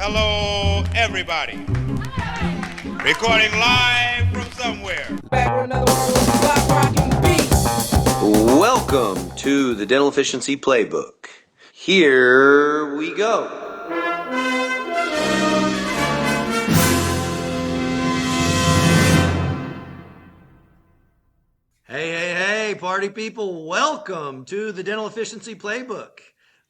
Hello, everybody. Recording live from somewhere. Welcome to the Dental Efficiency Playbook. Here we go. Hey, party people. Welcome to the Dental Efficiency Playbook.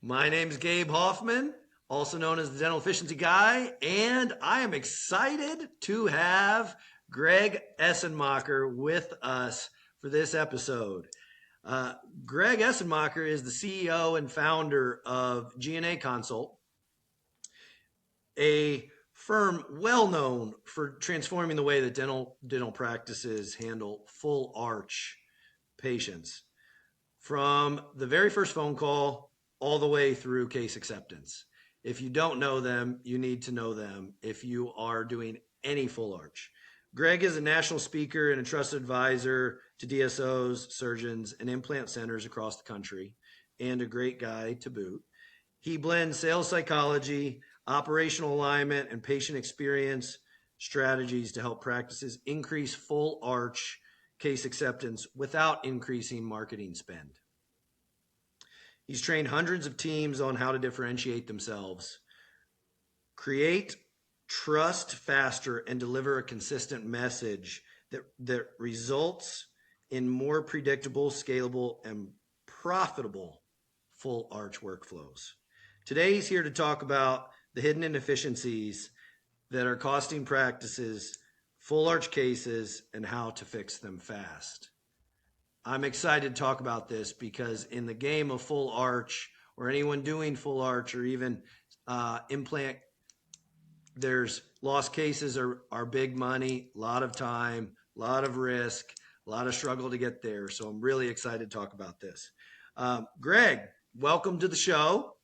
My name's Gabe Hofmann, also known as the Dental Efficiency Guy, and I am excited to have Greg Essenmacher with us for this episode. Greg Essenmacher is the CEO and founder of GNA Consult, a firm well known for transforming the way that dental practices handle full arch patients, from the very first phone call all the way through case acceptance. If you don't know them, you need to know them if you are doing any full arch. Greg is a national speaker and a trusted advisor to DSOs, surgeons, and implant centers across the country, and a great guy to boot. He blends sales psychology, operational alignment, and patient experience strategies to help practices increase full arch case acceptance without increasing marketing spend. He's trained hundreds of teams on how to differentiate themselves, create trust faster, and deliver a consistent message that results in more predictable, scalable, and profitable full arch workflows. Today, he's here to talk about the hidden inefficiencies that are costing practices full arch cases and how to fix them fast. I'm excited to talk about this because in the game of full arch, or anyone doing full arch, or even implant, there's lost cases are big money, a lot of time, a lot of risk, a lot of struggle to get there. So I'm really excited to talk about this. Greg, welcome to the show.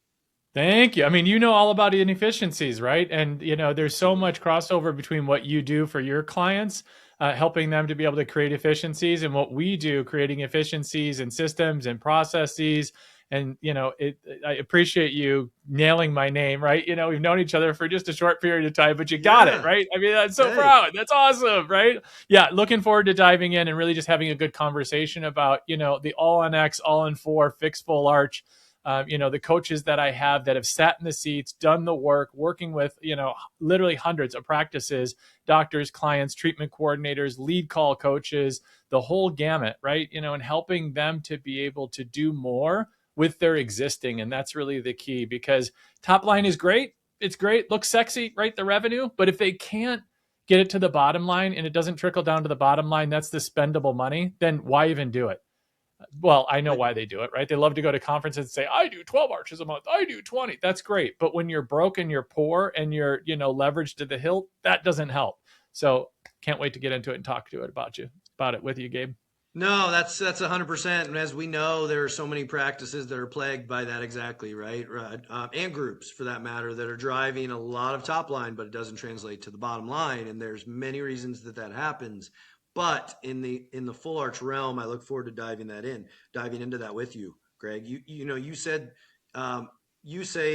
Thank you. I mean, you know all about inefficiencies, right? And, there's so much crossover between what you do for your clients, helping them to be able to create efficiencies, and what we do, creating efficiencies and systems and processes. And, I appreciate you nailing my name, right? We've known each other for just a short period of time, but you got it, right? I mean, that's so proud. That's awesome, right? Yeah. Looking forward to diving in and really just having a good conversation about, the all on X, all in 4, fixed full arch. The coaches that I have that have sat in the seats, done the work, working with, literally hundreds of practices, doctors, clients, treatment coordinators, lead call coaches, the whole gamut, right? And helping them to be able to do more with their existing. And that's really the key, because top line is great. It's great. Looks sexy, right? The revenue. But if they can't get it to the bottom line and it doesn't trickle down to the bottom line, that's the spendable money, then why even do it? Well, I know why they do it, right? They love to go to conferences and say, I do 12 arches a month. I do 20. That's great. But when you're broke and you're poor and you're, leveraged to the hilt, that doesn't help. So can't wait to get into it and talk to it about it with you, Gabe. No, that's 100%. And as we know, there are so many practices that are plagued by that exactly, right? And groups, for that matter, that are driving a lot of top line, but it doesn't translate to the bottom line. And there's many reasons that happens. But in the full arch realm, I look forward to diving into that with you, Greg. You say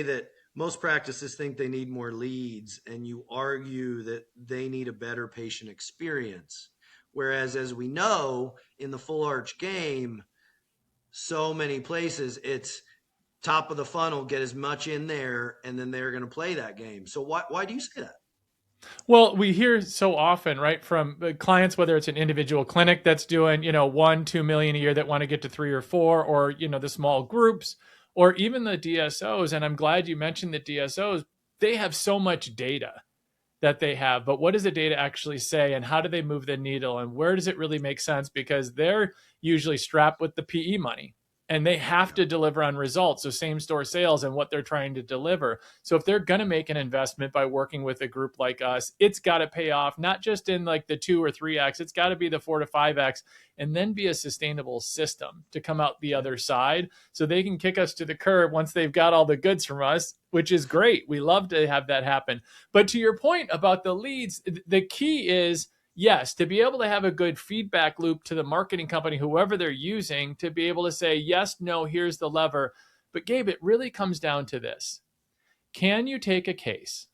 that most practices think they need more leads, and you argue that they need a better patient experience. Whereas, as we know, in the full arch game, so many places it's top of the funnel, get as much in there, and then they're going to play that game. So why do you say that? Well, we hear so often, right, from clients, whether it's an individual clinic that's doing, 1-2 million a year that want to get to 3 or 4, or, the small groups, or even the DSOs. And I'm glad you mentioned the DSOs. They have so much data that they have, but what does the data actually say, and how do they move the needle, and where does it really make sense? Because they're usually strapped with the PE money, and they have to deliver on results. So same store sales and what they're trying to deliver. So if they're going to make an investment by working with a group like us, it's got to pay off, not just in like the 2 or 3X, it's got to be the 4 to 5X, and then be a sustainable system to come out the other side so they can kick us to the curb once they've got all the goods from us, which is great. We love to have that happen. But to your point about the leads, the key is, yes, to be able to have a good feedback loop to the marketing company, whoever they're using, to be able to say, yes, no, here's the lever. But Gabe, it really comes down to this. Can you take a case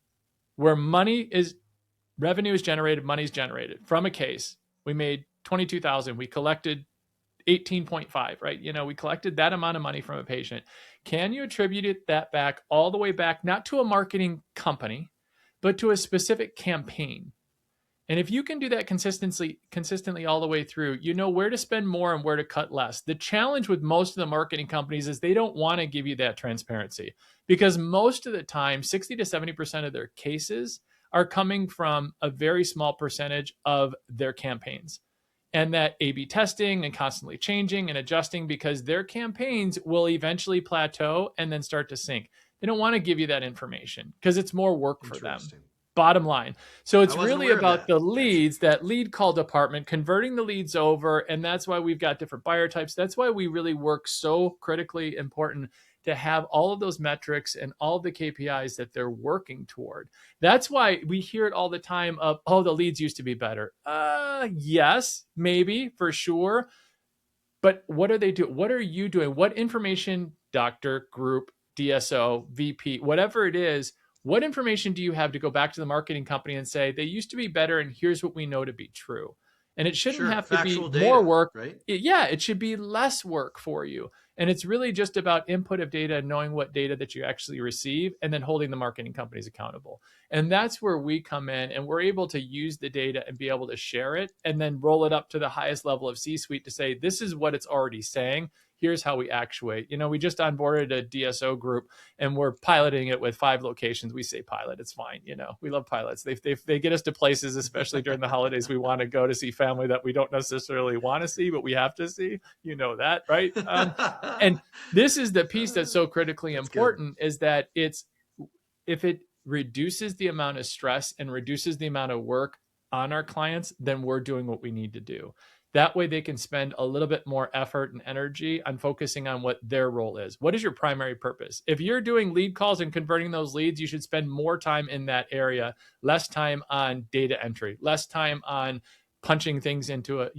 where revenue is generated, money is generated from a case. We made 22,000. We collected 18.5, right? We collected that amount of money from a patient. Can you attribute that back all the way back, not to a marketing company, but to a specific campaign? And if you can do that consistently all the way through, you know where to spend more and where to cut less. The challenge with most of the marketing companies is they don't want to give you that transparency, because most of the time, 60 to 70% of their cases are coming from a very small percentage of their campaigns. And that A/B testing and constantly changing and adjusting, because their campaigns will eventually plateau and then start to sink. They don't want to give you that information because it's more work for them. Bottom line. So it's really about the leads, that lead call department, converting the leads over. And that's why we've got different buyer types. That's why we really work so critically important to have all of those metrics and all of the KPIs that they're working toward. That's why we hear it all the time of, oh, the leads used to be better. Yes, maybe, for sure. But what are they doing? What are you doing? What information, doctor, group, DSO, VP, whatever it is, what information do you have to go back to the marketing company and say, they used to be better and here's what we know to be true? And it shouldn't have to be more work. Right? It should be less work for you. And it's really just about input of data and knowing what data that you actually receive, and then holding the marketing companies accountable. And that's where we come in, and we're able to use the data and be able to share it and then roll it up to the highest level of C-suite to say, this is what it's already saying. Here's how we actuate. We just onboarded a DSO group and we're piloting it with 5 locations. We say pilot, it's fine. We love pilots. They get us to places, especially during the holidays, we want to go to see family that we don't necessarily want to see, but we have to see, that, right? And this is the piece that's so critically important, is that if it reduces the amount of stress and reduces the amount of work on our clients, then we're doing what we need to do. That way they can spend a little bit more effort and energy on focusing on what their role is. What is your primary purpose? If you're doing lead calls and converting those leads, you should spend more time in that area, less time on data entry, less time on punching things into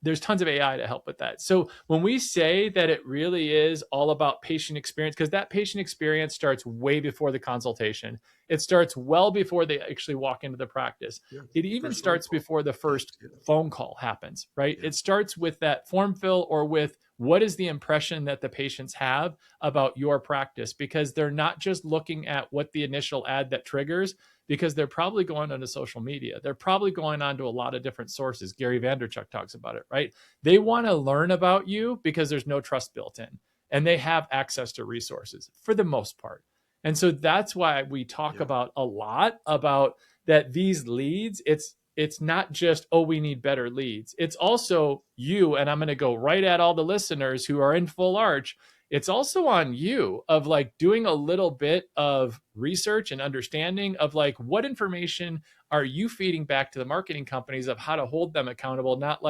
there's tons of AI to help with that. So when we say that it really is all about patient experience, because that patient experience starts way before the consultation. It starts well before they actually walk into the practice. Yeah, it even starts before the first phone call happens, right? Yeah. It starts with that form fill, or with what is the impression that the patients have about your practice, because they're not just looking at what the initial ad that triggers, because they're probably going onto social media. They're probably going on to a lot of different sources. Gary Vaynerchuk talks about it, right? They want to learn about you because there's no trust built in, and they have access to resources for the most part. And so that's why we talk about a lot about that. These leads, it's not just, oh, we need better leads. It's also you, and I'm going to go right at all the listeners who are in full arch. It's also on you of doing a little bit of research and understanding of what information are you feeding back to the marketing companies of how to hold them accountable, not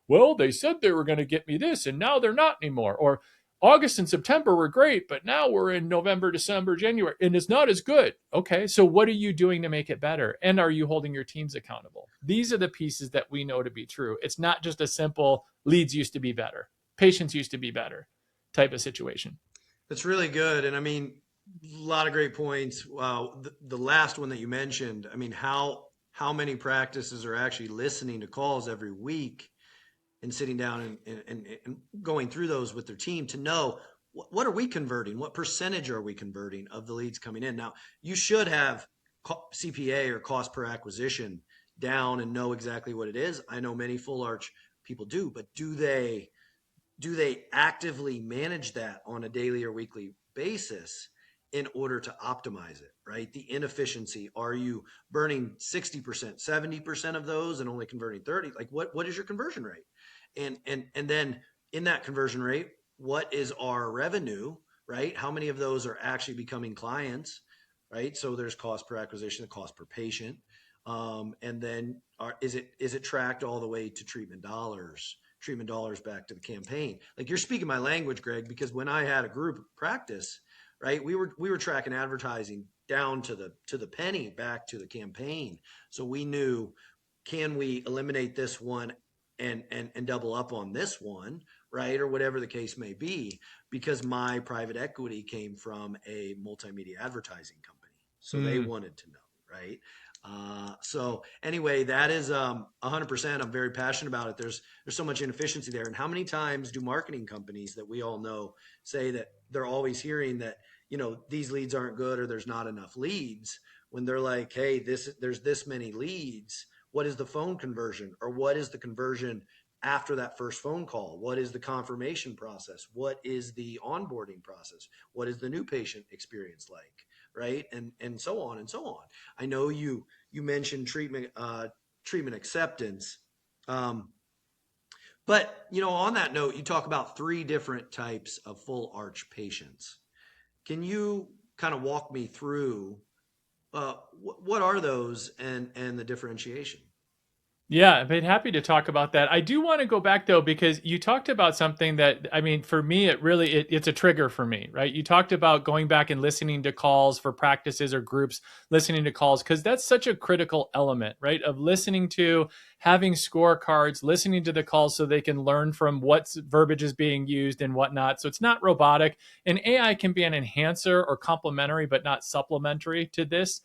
well, they said they were going to get me this and now they're not anymore. Or August and September were great, but now we're in November, December, January, and it's not as good. Okay, so what are you doing to make it better? And are you holding your teams accountable? These are the pieces that we know to be true. It's not just a simple leads used to be better, patients used to be better type of situation. That's really good. And I mean, a lot of great points. Wow. The last one that you mentioned, I mean, how many practices are actually listening to calls every week and sitting down and going through those with their team to know what are we converting? What percentage are we converting of the leads coming in? Now, you should have CPA or cost per acquisition down and know exactly what it is. I know many full arch people do, but do they actively manage that on a daily or weekly basis in order to optimize it, right? The inefficiency, are you burning 60%, 70% of those and only converting 30? What is your conversion rate? And then in that conversion rate, what is our revenue, right? How many of those are actually becoming clients, right? So there's cost per acquisition, the cost per patient. And then is it tracked all the way to treatment dollars back to the campaign? You're speaking my language, Greg, because when I had a group practice, right, we were tracking advertising down to the penny back to the campaign. So we knew, can we eliminate this one and double up on this one, right? Or whatever the case may be, because my private equity came from a multimedia advertising company. So they wanted to know, right? So anyway, that is 100%. I'm very passionate about it. There's so much inefficiency there. And how many times do marketing companies that we all know say that they're always hearing that, these leads aren't good or there's not enough leads, when they're like, hey, there's this many leads. What is the phone conversion, or what is the conversion after that first phone call? What is the confirmation process? What is the onboarding process? What is the new patient experience like? Right. And so on and so on. I know you mentioned treatment acceptance. But on that note, you talk about 3 different types of full arch patients. Can you kind of walk me through what are those and the differentiation? Yeah, I've been happy to talk about that. I do want to go back though, because you talked about something that, I mean, for me, it's a trigger for me, right? You talked about going back and listening to calls for practices or groups, listening to calls, because that's such a critical element, right? Of listening to, having scorecards, listening to the calls so they can learn from what verbiage is being used and whatnot. So it's not robotic. And AI can be an enhancer or complementary, but not supplementary to this.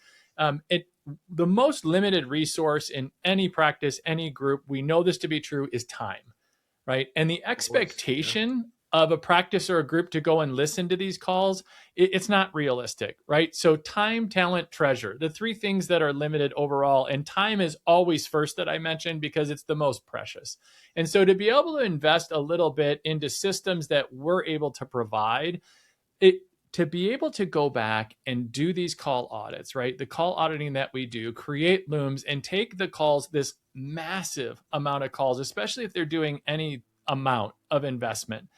The most limited resource in any practice, any group, we know this to be true, is time, right? And the expectation of a practice or a group to go and listen to these calls, it's not realistic, right? So time, talent, treasure, the 3 things that are limited overall, and time is always first that I mentioned because it's the most precious. And so to be able to invest a little bit into systems that we're able to provide, to be able to go back and do these call audits, right? The call auditing that we do, create looms and take the calls, this massive amount of calls, especially if they're doing any amount of investment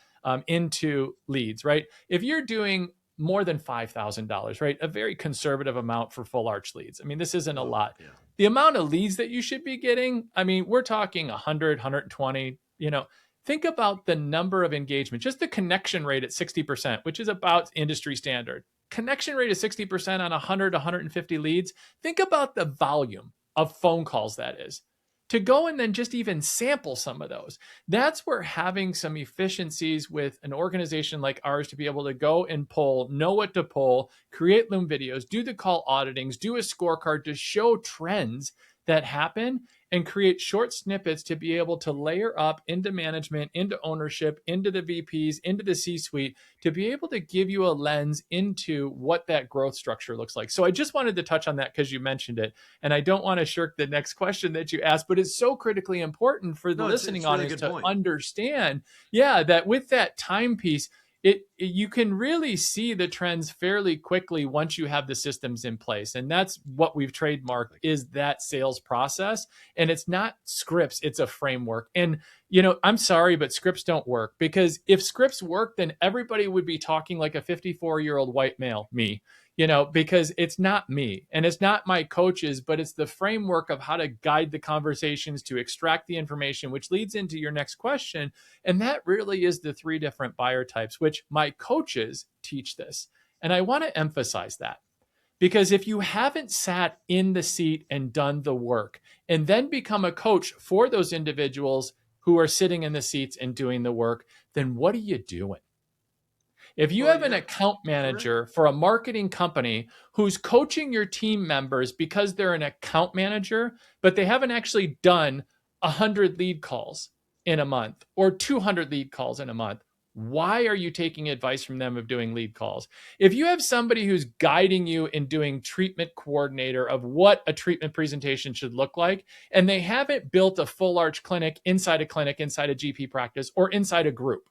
into leads, right? If you're doing more than $5,000, right? A very conservative amount for full arch leads. I mean, this isn't a lot. Yeah. The amount of leads that you should be getting, I mean, we're talking 100, 120, think about the number of engagement, just the connection rate at 60%, which is about industry standard. Connection rate is 60% on 100, 150 leads. Think about the volume of phone calls that is. To go and then just even sample some of those. That's where having some efficiencies with an organization like ours to be able to go and pull, know what to pull, create Loom videos, do the call auditings, do a scorecard to show trends that happen, and create short snippets to be able to layer up into management, into ownership, into the VPs, into the C-suite, to be able to give you a lens into what that growth structure looks like. So I just wanted to touch on that because you mentioned it. And I don't want to shirk the next question that you asked, but it's so critically important for the listening audience to understand, that with that time piece, you can really see the trends fairly quickly once you have the systems in place. And that's what we've trademarked, is that sales process. And it's not scripts, it's a framework. And, I'm sorry, but scripts don't work, because if scripts work, then everybody would be talking like a 54-year-old white male, me, because it's not me and it's not my coaches, but it's the framework of how to guide the conversations to extract the information, which leads into your next question. And that really is the 3 different buyer types, which my coaches teach this. And I want to emphasize that, because if you haven't sat in the seat and done the work and then become a coach for those individuals who are sitting in the seats and doing the work, then what are you doing? If you have an account manager for a marketing company who's coaching your team members because they're an account manager, but they haven't actually done 100 lead calls in a month or 200 lead calls in a month, why are you taking advice from them of doing lead calls? If you have somebody who's guiding you in doing treatment coordinator of what a treatment presentation should look like, and they haven't built a full arch clinic, inside a GP practice, or inside a group,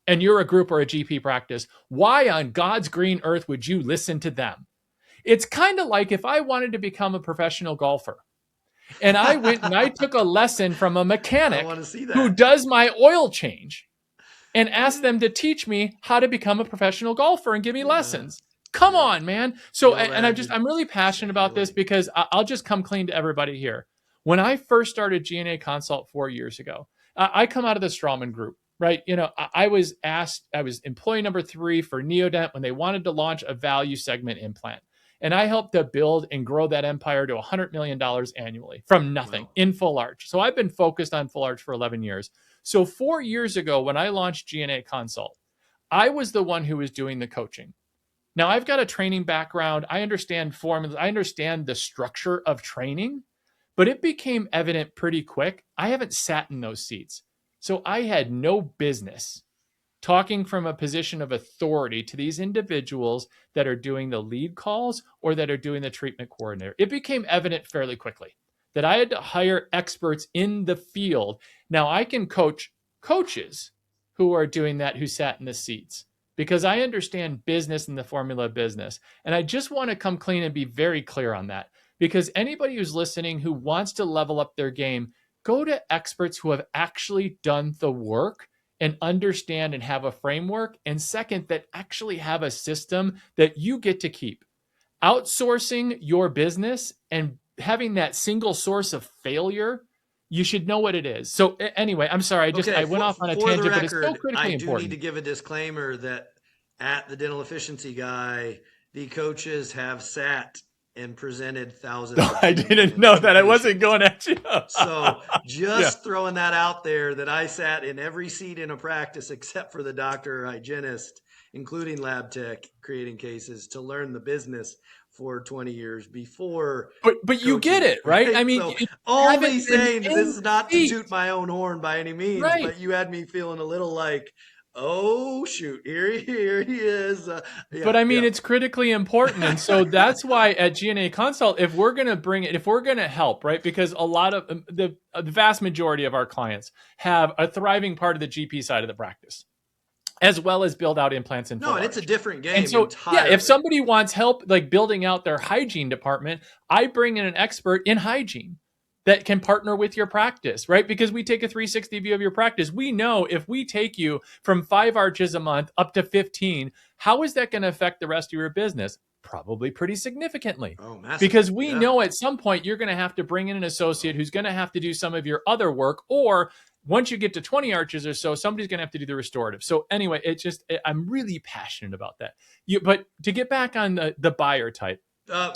and you're a group or a GP practice, why on God's green earth would you listen to them? It's kind of like if I wanted to become a professional golfer and I went and I took a lesson from a mechanic who does my oil change and asked them to teach me how to become a professional golfer and give me lessons. Come on, man. So, and I'm really passionate about this, because I'll just come clean to everybody here. When I first started GNA Consult 4 years ago, I come out of the Strawman group, right? I was employee number 3 for Neodent when they wanted to launch a value segment implant. And I helped to build and grow that empire to $100 million annually from nothing in full arch. So I've been focused on full arch for 11 years. So 4 years ago, when I launched GNA Consult, I was the one who was doing the coaching. Now, I've got a training background. I understand formulas. I understand the structure of training, but it became evident pretty quick. I haven't sat in those seats. So I had no business talking from a position of authority to these individuals that are doing the lead calls or that are doing the treatment coordinator. It became evident fairly quickly that I had to hire experts in the field. Now I can coach coaches who are doing that, who sat in the seats, because I understand business and the formula of business. And I just want to come clean and be very clear on that, because anybody who's listening who wants to level up their game, go to experts who have actually done the work and understand and have a framework. And second, that actually have a system that you get to keep. Outsourcing your business and having that single source of failure, you should know what it is. So anyway, I'm sorry. I went off on a tangent, but it's so critically I do important. need to give a disclaimer that at the Dental Efficiency Guy, the coaches have sat and presented thousands. I didn't know that. I wasn't going at you. So just throwing that out there, that I sat in every seat in a practice except for the doctor or hygienist, including lab tech, creating cases to learn the business for 20 years before. But you get it, right? I mean, so only saying this is not to toot my own horn by any means, right, but you had me feeling a little like, oh shoot, here he is. But I mean, it's critically important. And so that's why at GNA Consult, if we're going to help, right? Because a lot of the vast majority of our clients have a thriving part of the GP side of the practice, as well as build out implants and and it's a different game. And so, if somebody wants help, like building out their hygiene department, I bring in an expert in hygiene that can partner with your practice, right? Because we take a 360 view of your practice. We know if we take you from 5 arches a month up to 15, how is that going to affect the rest of your business? Probably pretty significantly. Oh, massive. Because we know at some point you're going to have to bring in an associate who's going to have to do some of your other work, or once you get to 20 arches or so, somebody's going to have to do the restorative. So anyway, I'm really passionate about that. But to get back on the buyer type,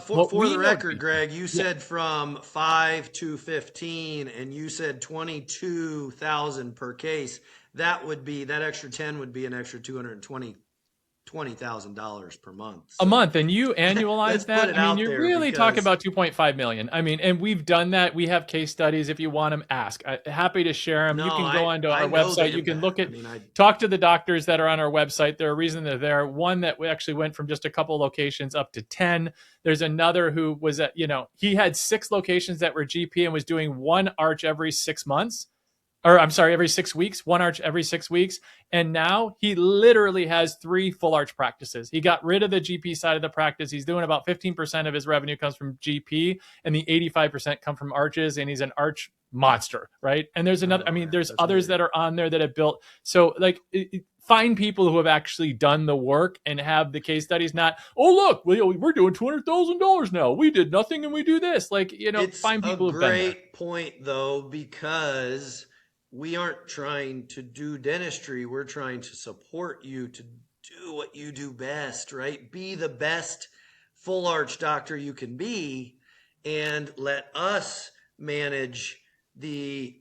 for the record, Greg, you said from 5 to 15, and you said 22,000 per case. That extra 10 would be an extra $220,000 per month. So, a month, and you annualize that. I mean, you're really talking about 2.5 million. I mean, and we've done that. We have case studies. If you want them, ask. Happy to share them. You can go onto our website. You can look at, talk to the doctors that are on our website. There's a reason they're there. One that we actually went from just a couple locations up to 10. There's another who was at, he had 6 locations that were GP and was doing 1 arch every 6 months. Or I'm sorry, every 6 weeks, 1 arch every 6 weeks. And now he literally has 3 full arch practices. He got rid of the GP side of the practice. He's doing about 15% of his revenue comes from GP, and the 85% come from arches, and he's an arch monster, right? And there's another, there's others that are on there that have built. So find people who have actually done the work and have the case studies, not, oh, look, we're doing $200,000 now. We did nothing and we do this. Find people who've been there. It's a great point, though, because we aren't trying to do dentistry. We're trying to support you to do what you do best, right? Be the best full arch doctor you can be, and let us manage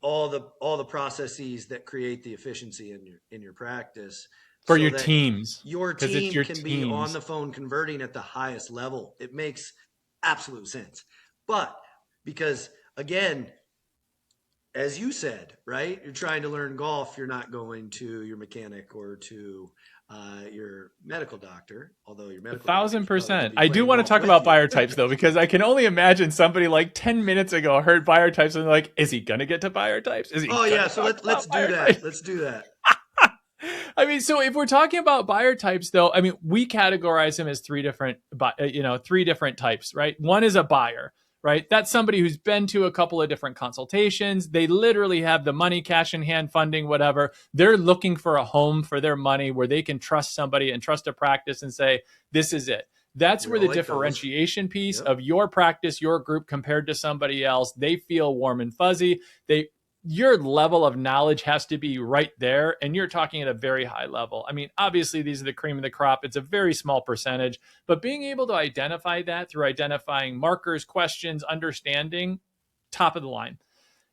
all the processes that create the efficiency in your practice. For your teams. Your team can be on the phone converting at the highest level. It makes absolute sense. But because, again, as you said, right, you're trying to learn golf, you're not going to your mechanic or to your medical doctor, although your medical 1,000%. I do want to talk about buyer types, though, because I can only imagine somebody like 10 minutes ago heard buyer types and like, is he going to get to buyer types? Is he? Oh, yeah. So let's do that. Types? Let's do that. So if we're talking about buyer types, though, we categorize them as 3 different types, right? One is a buyer. Right? That's somebody who's been to a couple of different consultations. They literally have the money, cash in hand, funding, whatever. They're looking for a home for their money where they can trust somebody and trust a practice and say, this is it. That's where the differentiation piece of your practice, your group compared to somebody else, they feel warm and fuzzy. Your level of knowledge has to be right there, and you're talking at a very high level. Obviously, these are the cream of the crop. It's a very small percentage, but being able to identify that through identifying markers, questions, understanding, top of the line.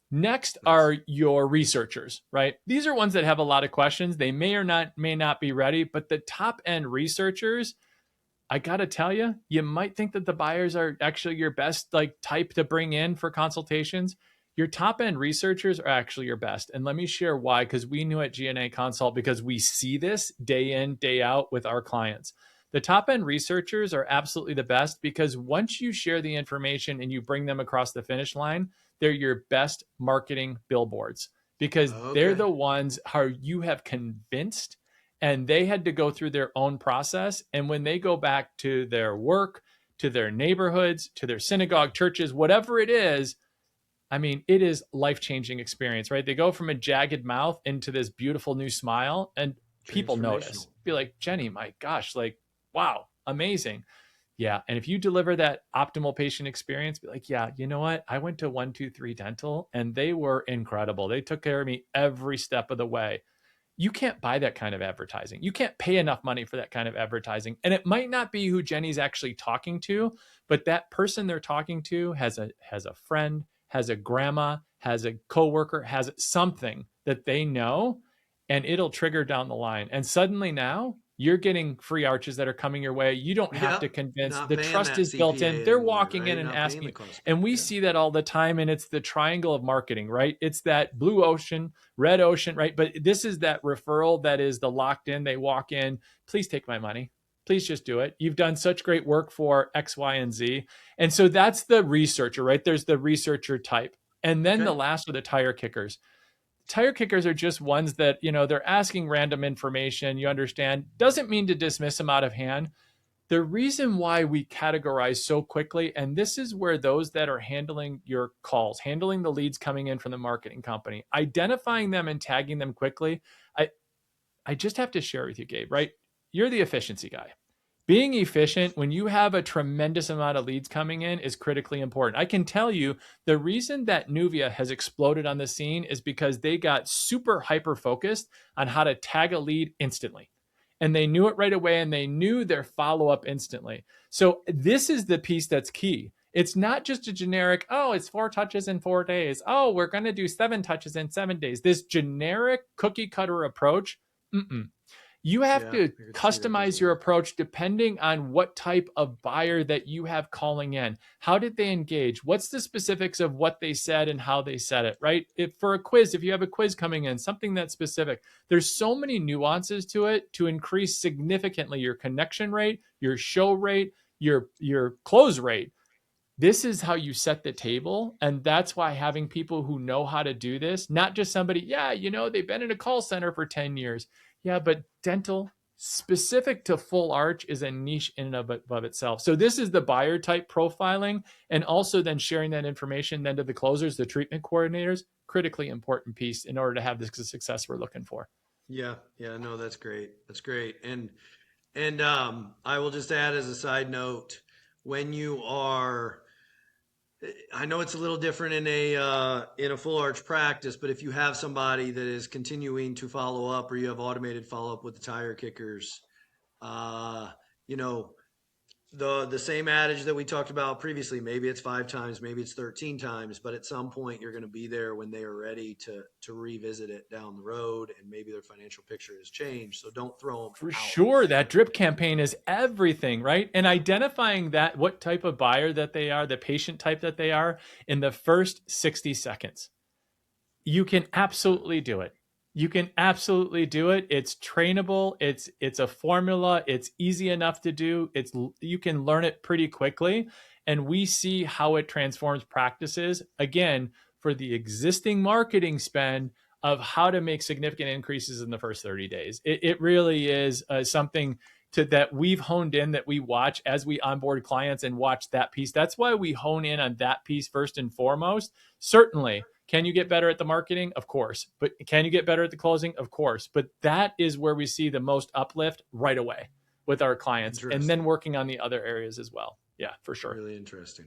Next are your researchers, right? These are ones that have a lot of questions. They may not be ready, but the top end researchers, I got to tell you, you might think that the buyers are actually your best like type to bring in for consultations. Your top end researchers are actually your best. And let me share why, because we knew at GNA Consult, because we see this day in, day out with our clients. The top end researchers are absolutely the best because once you share the information and you bring them across the finish line, they're your best marketing billboards because they're Okay. the ones how you have convinced, and they had to go through their own process. And when they go back to their work, to their neighborhoods, to their synagogue, churches, whatever it is, I mean, it is life-changing experience, right? They go from a jagged mouth into this beautiful new smile, and people Transformational. notice. Be like, Jenny, my gosh, like, wow, amazing. Yeah. And if you deliver that optimal patient experience, be like, yeah, you know what? I went to 123 Dental and they were incredible. They took care of me every step of the way. You can't buy that kind of advertising. You can't pay enough money for that kind of advertising. And it might not be who Jenny's actually talking to, but that person they're talking to has a friend, has a grandma, has a coworker, has something that they know, and it'll trigger down the line. And suddenly now you're getting free arches that are coming your way. You don't have to Yep. convince. Not The paying trust that is built in. CPA They're anymore, walking in right? and Not paying asking. the cost. And we Yeah. see that all the time. And it's the triangle of marketing, right? It's that blue ocean, red ocean, right? But this is that referral that is the locked in. They walk in, please take my money. Please just do it. You've done such great work for X, Y, and Z. And so that's the researcher, right? There's the researcher type. And then the Okay. last are the tire kickers. Tire kickers are just ones that, they're asking random information. You understand, doesn't mean to dismiss them out of hand. The reason why we categorize so quickly, and this is where those that are handling your calls, handling the leads coming in from the marketing company, identifying them and tagging them quickly. I just have to share with you, Gabe, right? You're the efficiency guy. Being efficient when you have a tremendous amount of leads coming in is critically important. I can tell you the reason that Nuvia has exploded on the scene is because they got super hyper focused on how to tag a lead instantly. And they knew it right away and they knew their follow up instantly. So, this is the piece that's key. It's not just a generic, oh, it's 4 touches in 4 days. Oh, we're going to do 7 touches in 7 days. This generic cookie cutter approach, mm-mm. You have Yeah. to I could see that customize doesn't your work. approach depending on what type of buyer that you have calling in. How did they engage? What's the specifics of what they said and how they said it, right? If for a quiz, if you have a quiz coming in, something that's specific, there's so many nuances to it to increase significantly your connection rate, your show rate, your close rate. This is how you set the table. And that's why having people who know how to do this, not just somebody, yeah, they've been in a call center for 10 years. Yeah, but dental specific to full arch is a niche in and of itself. So this is the buyer type profiling, and also then sharing that information then to the closers, the treatment coordinators, critically important piece in order to have the success we're looking for. Yeah. Yeah. No, that's great. That's great. And I will just add as a side note, when you are, I know it's a little different in a full arch practice, but if you have somebody that is continuing to follow up, or you have automated follow up with the tire kickers, uh, you know, the same adage that we talked about previously, maybe it's 5 times, maybe it's 13 times, but at some point you're going to be there when they are ready to revisit it down the road, and maybe their financial picture has changed. So don't throw them For out. sure, that drip campaign is everything, right? And identifying that what type of buyer that they are, the patient type that they are in the first 60 seconds. You can absolutely do it. You can absolutely do it. It's trainable. It's a formula. It's easy enough to do. You can learn it pretty quickly, and we see how it transforms practices again for the existing marketing spend of how to make significant increases in the first 30 days. It really is something that we've honed in, that we watch as we onboard clients and watch that piece. That's why we hone in on that piece first and foremost. Certainly, can you get better at the marketing? Of course. But can you get better at the closing? Of course. But that is where we see the most uplift right away with our clients, and then Interesting. working on the other areas as well. Yeah, for sure. Really interesting.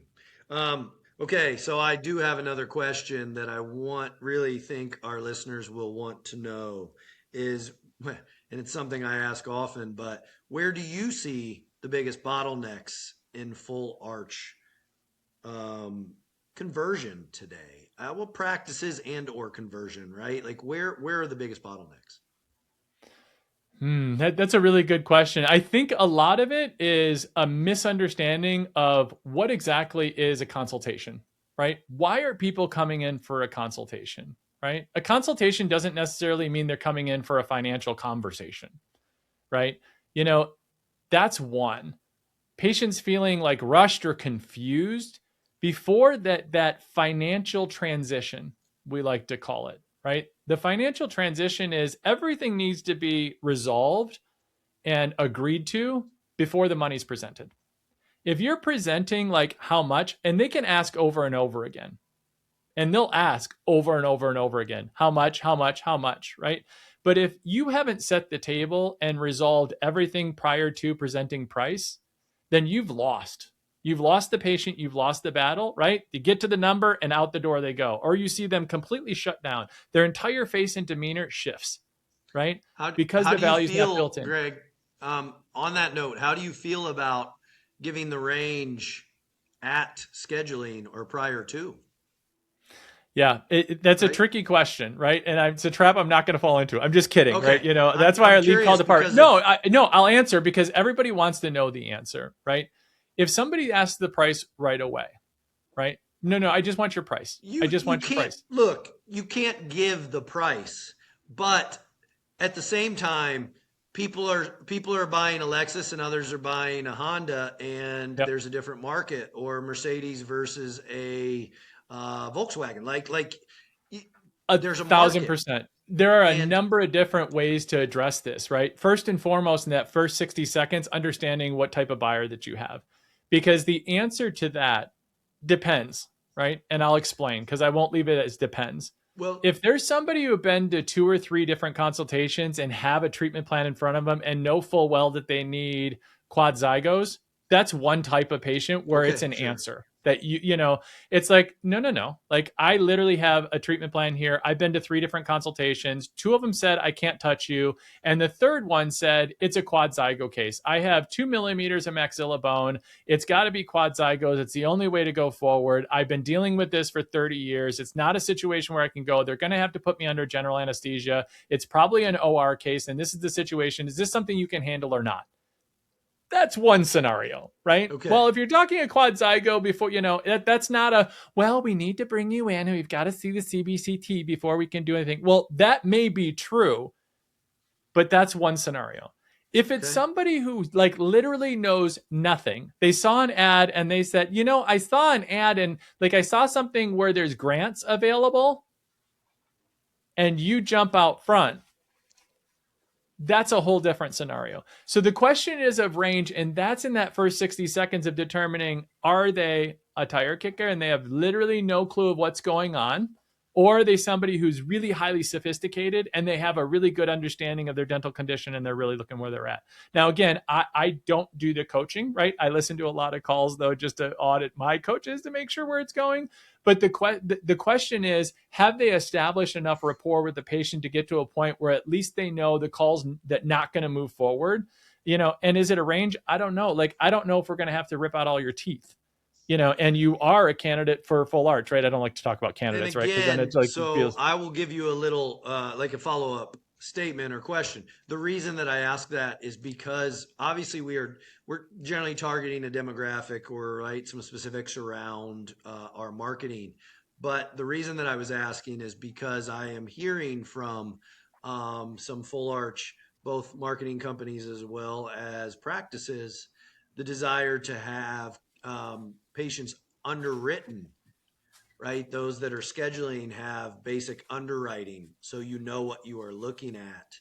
Okay, so I do have another question that I really think our listeners will want to know is, and it's something I ask often, but where do you see the biggest bottlenecks in full arch conversion today? What practices and or conversion, right? Like where are the biggest bottlenecks? That's a really good question. I think a lot of it is a misunderstanding of what exactly is a consultation, right? Why are people coming in for a consultation, right? A consultation doesn't necessarily mean they're coming in for a financial conversation, right? You know, that's one. Patients feeling like rushed or confused before that financial transition, we like to call it, right? The financial transition is everything needs to be resolved and agreed to before the money's presented. If you're presenting like how much, and they can ask over and over again, and they'll ask over and over and over again, how much, how much, how much, right? But if you haven't set the table and resolved everything prior to presenting price, then you've lost. You've lost the patient, you've lost the battle, right? You get to the number and out the door they go. Or you see them completely shut down. Their entire face and demeanor shifts, right? Because How the do you value's not feel, built in. Greg, on that note, how do you feel about giving the range at scheduling or prior to? Yeah, that's a Right? tricky question, right? And it's a trap I'm not going to fall into. I'm just kidding, right? Okay. You know, that's why I'm our lead curious called apart. because No, if no, I'll answer because everybody wants to know the answer, right? If somebody asks the price right away, right? No, I just want your price. I just you want your can't price. look, you can't give the price, but at the same time, people are buying a Lexus and others are buying a Honda, and Yep. there's a different market, or Mercedes versus a Volkswagen. There's a market, 1,000%. There are a and number of different ways to address this, right? First and foremost, in that first 60 seconds, understanding what type of buyer that you have. Because the answer to that depends, right? And I'll explain because I won't leave it as depends. well, If there's somebody who've been to 2 or 3 different consultations and have a treatment plan in front of them and know full well that they need quad zygos, that's one type of patient where it's okay, an sure. answer that it's like, no. Like I literally have a treatment plan here. I've been to 3 different consultations. 2 of them said, I can't touch you. And the third one said, it's a quad zygo case. I have 2 millimeters of maxilla bone. It's got to be quad zygos. It's the only way to go forward. I've been dealing with this for 30 years. It's not a situation where I can go. They're going to have to put me under general anesthesia. It's probably an OR case. And this is the situation. Is this something you can handle or not? That's one scenario, right? Okay. Well, if you're talking a quad zygo before, that's not a, well, we need to bring you in and we've got to see the CBCT before we can do anything. Well, that may be true, but that's one scenario. If it's Okay. somebody who like literally knows nothing, they saw an ad and they said, I saw an ad and like I saw something where there's grants available and you jump out front, that's a whole different scenario. So the question is of range, and that's in that first 60 seconds of determining, are they a tire kicker and they have literally no clue of what's going on? Or are they somebody who's really highly sophisticated and they have a really good understanding of their dental condition and they're really looking where they're at? Now, again, I don't do the coaching, right? I listen to a lot of calls, though, just to audit my coaches to make sure where it's going. But the question is, have they established enough rapport with the patient to get to a point where at least they know the call's that not going to move forward? And is it a range? I don't know. Like, I don't know if we're going to have to rip out all your teeth. And you are a candidate for full arch, right? I don't like to talk about And candidates, right? Because then again, it's like it so feels. I will give you a little, like a follow up statement or question. The reason that I ask that is because obviously we're generally targeting a demographic or right some specifics around our marketing. But the reason that I was asking is because I am hearing from some full arch, both marketing companies as well as practices, the desire to have patients underwritten, right? Those that are scheduling have basic underwriting, so you know what you are looking at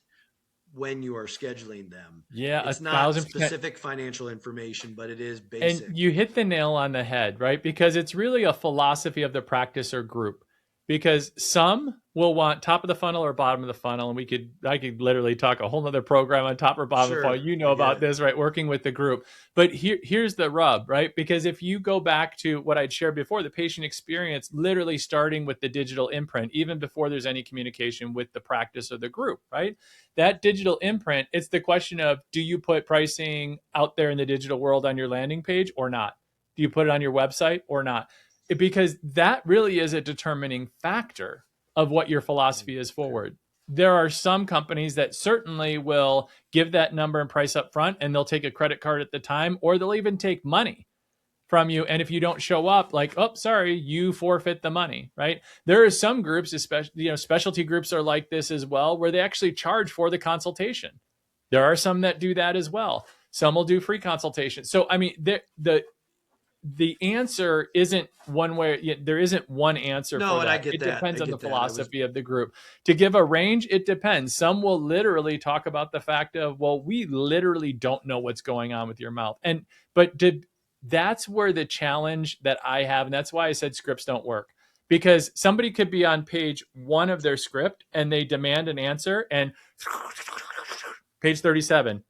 when you are scheduling them. Yeah, It's not 1,000%. specific financial information, but it is And basic. you hit the nail on the head, right? Because it's really a philosophy of the practice or group. Because some will want top of the funnel or bottom of the funnel. And I could literally talk a whole nother program on top or bottom of the funnel. Sure, You know I get about it. this, right? Working with the group. But here's the rub, right? Because if you go back to what I'd shared before, the patient experience, literally starting with the digital imprint, even before there's any communication with the practice or the group, right? That digital imprint, it's the question of, do you put pricing out there in the digital world on your landing page or not? Do you put it on your website or not? Because that really is a determining factor of what your philosophy is Okay. forward. there are some companies that certainly will give that number and price up front, and they'll take a credit card at the time, or they'll even take money from you. And if you don't show up, like, oh, sorry, you forfeit the money, right? There are some groups, especially, specialty groups are like this as well, where they actually charge for the consultation. There are some that do that as well. Some will do free consultation. So, I mean, the answer isn't one way. There isn't one answer No, for and that. I get It that. depends I on the get that. philosophy of the group. To give a range, it depends. Some will literally talk about the fact of, well, we literally don't know what's going on with your mouth. That's where the challenge that I have, and that's why I said scripts don't work. Because somebody could be on page 1 of their script and they demand an answer, and page 37,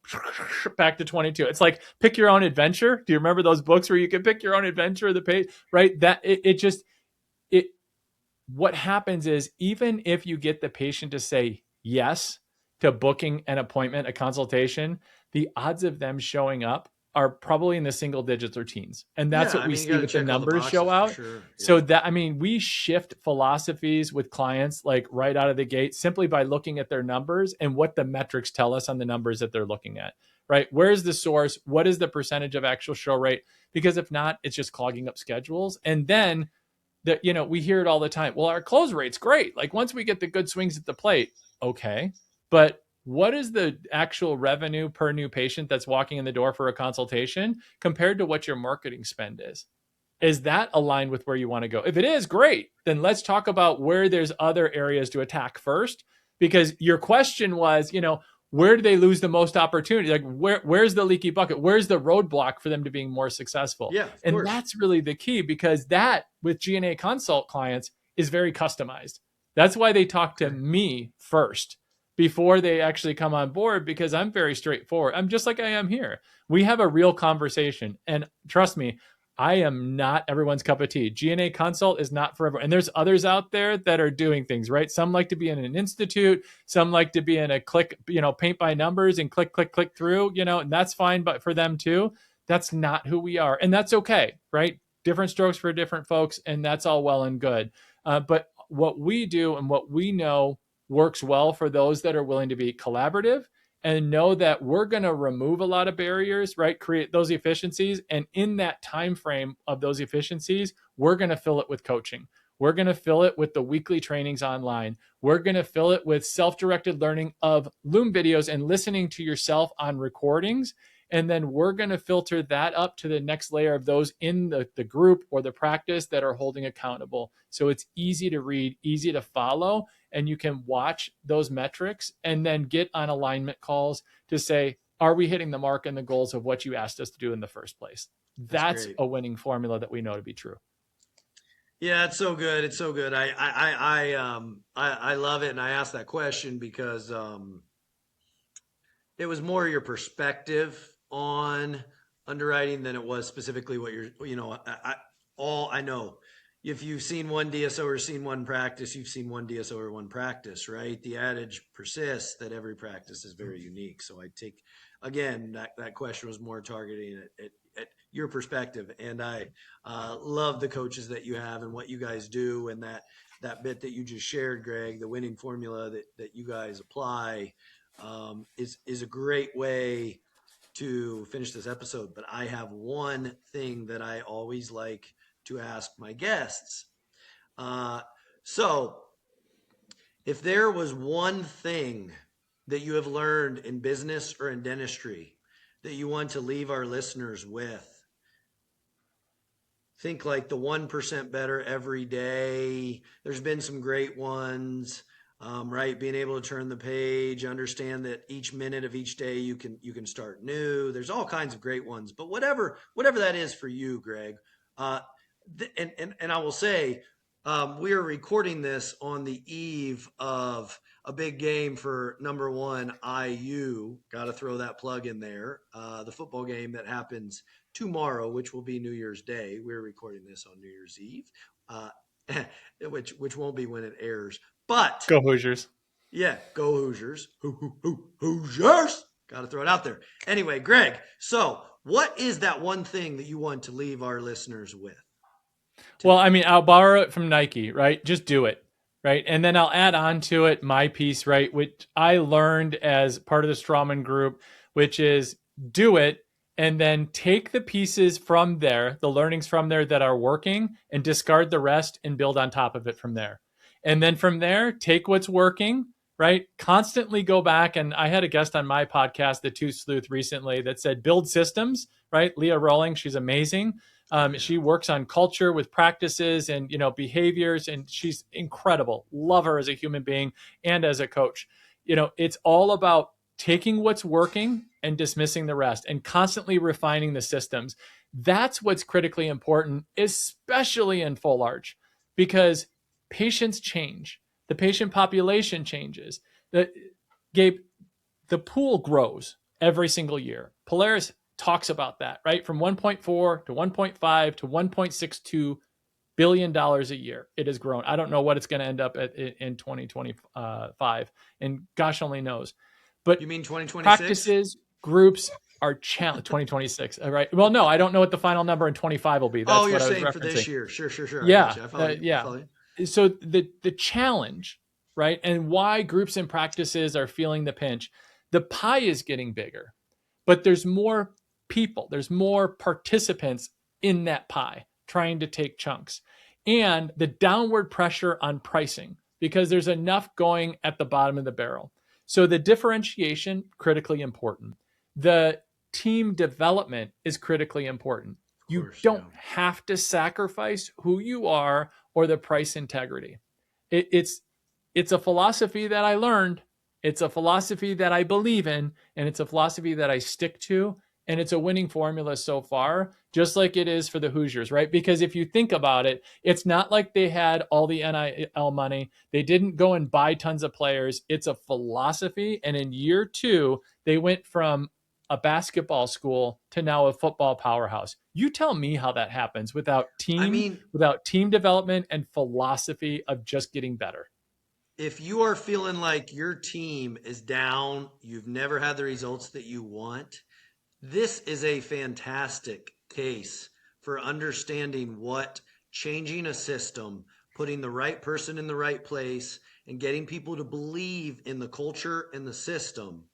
back to 22. It's like pick your own adventure. Do you remember those books where you could pick your own adventure of the page, right? What happens is, even if you get the patient to say yes to booking an appointment, a consultation, the odds of them showing up are probably in the single digits or teens. And that's what we see with the numbers show out. Sure. Yeah. So we shift philosophies with clients like right out of the gate, simply by looking at their numbers and what the metrics tell us on the numbers that they're looking at, right? Where's the source? What is the percentage of actual show rate? Because if not, it's just clogging up schedules. And then we hear it all the time. Well, our close rate's great. Like once we get the good swings at the plate, okay. But what is the actual revenue per new patient that's walking in the door for a consultation compared to what your marketing spend is? Is that aligned with where you want to go? If it is, great. Then let's talk about where there's other areas to attack first. Because your question was, where do they lose the most opportunity? Like where's the leaky bucket? Where's the roadblock for them to being more successful? Yeah, and that's really the key, because that with GNA Consult clients is very customized. That's why they talk to me first before they actually come on board, because I'm very straightforward. I'm just like I am here. We have a real conversation, and trust me, I am not everyone's cup of tea. GNA Consult is not for everyone. And there's others out there that are doing things, right? Some like to be in an institute. Some like to be in a click, paint by numbers and click through, and that's fine, but for them too. That's not who we are. And that's okay, right? Different strokes for different folks, and that's all well and good. But what we do and what we know works well for those that are willing to be collaborative and know that we're going to remove a lot of barriers, right? Create those efficiencies. And in that time frame of those efficiencies, we're going to fill it with coaching. We're going to fill it with the weekly trainings online. We're going to fill it with self-directed learning of Loom videos and listening to yourself on recordings. And then we're going to filter that up to the next layer of those in the group or the practice that are holding accountable. So it's easy to read, easy to follow, and you can watch those metrics and then get on alignment calls to say, are we hitting the mark and the goals of what you asked us to do in the first place? That's a winning formula that we know to be true. Yeah, it's so good. It's so good. I love it. And I asked that question because it was more your perspective on underwriting than it was specifically what you're, I know if you've seen one DSO or seen one practice, you've seen one DSO or one practice, right? The adage persists that every practice is very unique. So I take, again, that question was more targeting at your perspective. And I love the coaches that you have and what you guys do. And that bit that you just shared, Greg, the winning formula that you guys apply is a great way to finish this episode. But I have one thing that I always like to ask my guests. So if there was one thing that you have learned in business or in dentistry that you want to leave our listeners with, think like the 1% better every day. There's been some great ones. Right? Being able to turn the page, understand that each minute of each day you can start new. There's all kinds of great ones, but whatever that is for you, Greg. And I will say, we are recording this on the eve of a big game for number one IU. Got to throw that plug in there. The football game that happens tomorrow, which will be New Year's Day. We're recording this on New Year's Eve, which won't be when it airs. But go Hoosiers. Yeah, go Hoosiers. Hoosiers. Got to throw it out there. Anyway, Greg, so what is that one thing that you want to leave our listeners with? Well, I mean, I'll borrow it from Nike, right? Just do it, right? And then I'll add on to it my piece, right, which I learned as part of the Strawman group, which is do it and then take the pieces from there, the learnings from there that are working, and discard the rest and build on top of it from there. And then from there, take what's working, right? Constantly go back. And I had a guest on my podcast, The Two Sleuth, recently that said, build systems, right? Leah Rowling, she's amazing. She works on culture with practices and, behaviors, and she's incredible. Love her as a human being and as a coach. It's all about taking what's working and dismissing the rest and constantly refining the systems. That's what's critically important, especially in full arch, because patients change. The patient population changes. Gabe, the pool grows every single year. Polaris talks about that, right? From 1.4 to 1.5 to 1.62 billion dollars a year. It has grown. I don't know what it's going to end up at in 2025, and gosh only knows. But you mean 2026? Practices, groups are challenged. 2026, right? Well, no, I don't know what the final number in 25 will be. That's you're what I was saying referencing. For this year. Sure. Yeah, I follow you. So the challenge, right, and why groups and practices are feeling the pinch. The pie is getting bigger, but there's more people, there's more participants in that pie trying to take chunks, and the downward pressure on pricing because there's enough going at the bottom of the barrel. So the differentiation, critically important. The team development is critically important. You don't have to sacrifice who you are or the price integrity. It's a philosophy that I learned. It's a philosophy that I believe in, and it's a philosophy that I stick to. And it's a winning formula so far, just like it is for the Hoosiers, right? Because if you think about it, it's not like they had all the NIL money. They didn't go and buy tons of players. It's a philosophy. And in year 2, they went from a basketball school to now a football powerhouse. You tell me how that happens without team development and philosophy of just getting better. If you are feeling like your team is down, you've never had the results that you want, this is a fantastic case for understanding what changing a system, putting the right person in the right place, and getting people to believe in the culture and the system.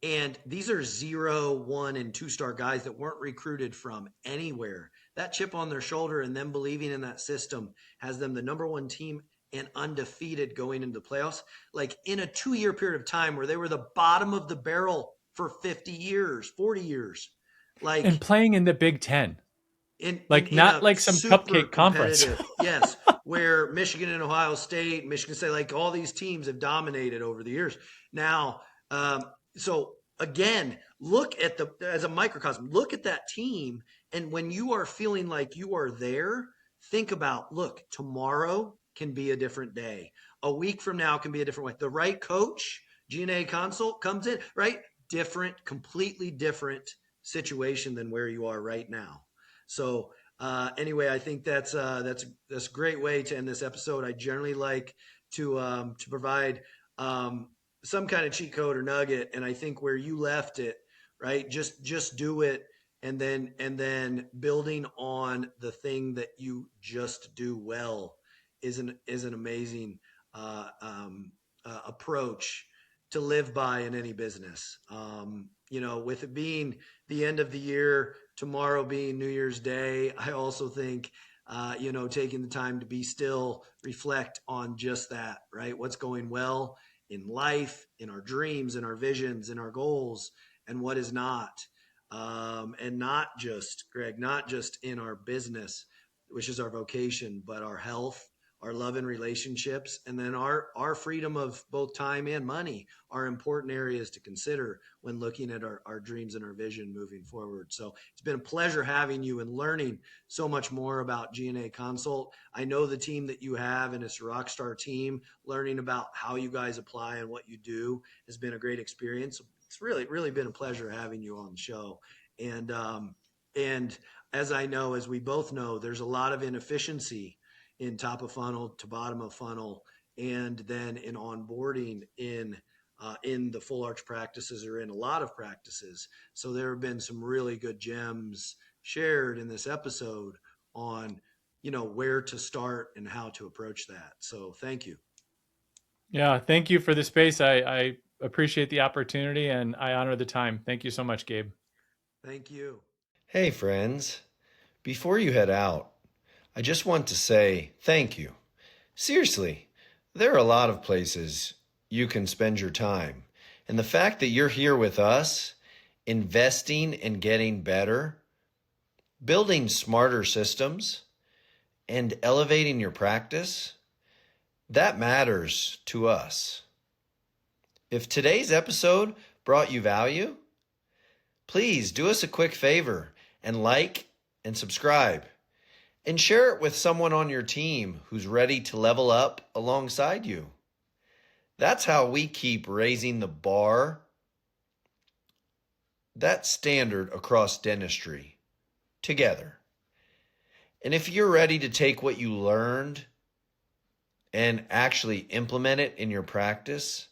And these are 0, 1, and 2-star guys that weren't recruited from anywhere. That chip on their shoulder and them believing in that system has them the number 1 team and undefeated going into the playoffs. Like in a 2-year period of time where they were the bottom of the barrel for 50 years, 40 years. And playing in the Big Ten. Not like some cupcake conference. Yes, where Michigan and Ohio State, Michigan State, like all these teams have dominated over the years. Now, so again, look at as a microcosm, look at that team. And when you are feeling like you are there, think about, look, tomorrow can be a different day. A week from now can be a different way. The right coach, GNA Consult, comes in, right? Completely different situation than where you are right now. So anyway, I think that's a great way to end this episode. I generally like to provide some kind of cheat code or nugget, and I think where you left it, right? Just do it, and then building on the thing that you just do well is an amazing approach to live by in any business. With it being the end of the year, tomorrow being New Year's Day, I also think, taking the time to be still, reflect on just that, right? What's going well in life, in our dreams, in our visions, in our goals, and what is not. And not just, Greg, not just in our business, which is our vocation, but our health, our love and relationships, and then our freedom of both time and money are important areas to consider when looking at our dreams and our vision moving forward. So it's been a pleasure having you and learning so much more about GNA Consult. I know the team that you have, and it's a rock star team. Learning about how you guys apply and what you do has been a great experience. It's really, really been a pleasure having you on the show. And as I know, as we both know, there's a lot of inefficiency in top of funnel to bottom of funnel, and then in onboarding in the full arch practices or in a lot of practices. So there have been some really good gems shared in this episode on, where to start and how to approach that. So thank you. Yeah, thank you for the space. I appreciate the opportunity and I honor the time. Thank you so much, Gabe. Thank you. Hey, friends. Before you head out, I just want to say thank you. Seriously, there are a lot of places you can spend your time. And the fact that you're here with us, investing and getting better, building smarter systems, and elevating your practice, that matters to us. If today's episode brought you value, please do us a quick favor and like and subscribe. And share it with someone on your team who's ready to level up alongside you. That's how we keep raising the bar, that standard across dentistry, together. And if you're ready to take what you learned and actually implement it in your practice,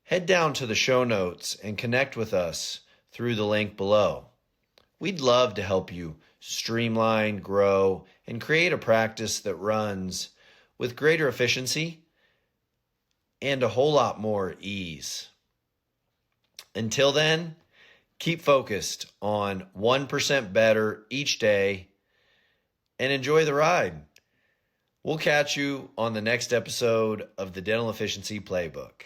head down to the show notes and connect with us through the link below. We'd love to help you streamline, grow, and create a practice that runs with greater efficiency and a whole lot more ease. Until then, keep focused on 1% better each day and enjoy the ride. We'll catch you on the next episode of the Dental Efficiency Playbook.